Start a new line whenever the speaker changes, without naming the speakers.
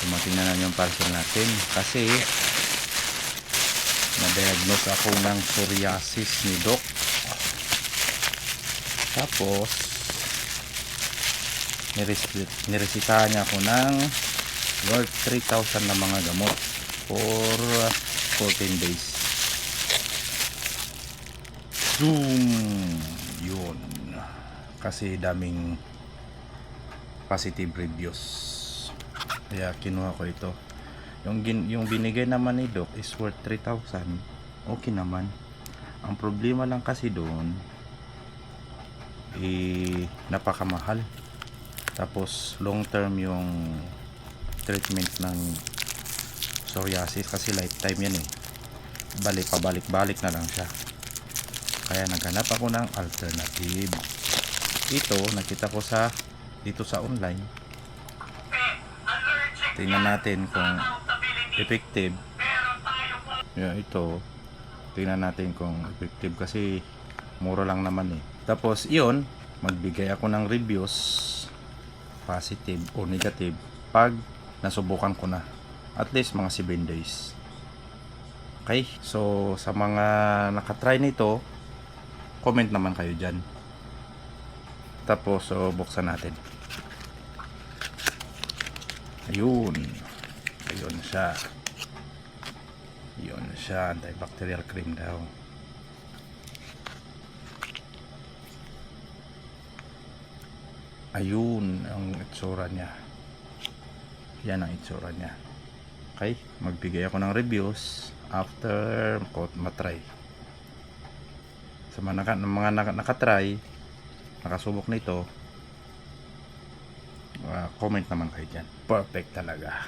dumating na yung parcel natin kasi na-diagnose ako ng psoriasis ni Doc. Tapos niresitahan niya ako ng worth 3,000 na mga gamot for 14 days. Zoom! Yun. Kasi daming positive reviews. Kaya kinuha ko ito. Yung binigay naman ni Doc is worth 3,000. Okay naman. Ang problema lang kasi doon napakamahal. Tapos long term yung treatment ng psoriasis kasi lifetime yan eh. Pabalik-balik na lang siya. Kaya naghanap ako ng alternative. Ito nakita ko dito sa online. Tingnan natin kung effective. Ito tingnan natin kung effective kasi mura lang naman eh. Tapos iyon, magbigay ako ng reviews positive o negative pag nasubukan ko na at least mga 7 days. Okay, so sa mga nakatry nito, comment naman kayo dyan. Tapos so buksan natin. Ayun siya, antibacterial cream daw. Ayun ang itsura niya. Yan ang itsura niya. Okay, magbigay ako ng reviews after matry. Sa mga nakatry, nakasubok nito, comment naman kayo dyan. Perfect talaga.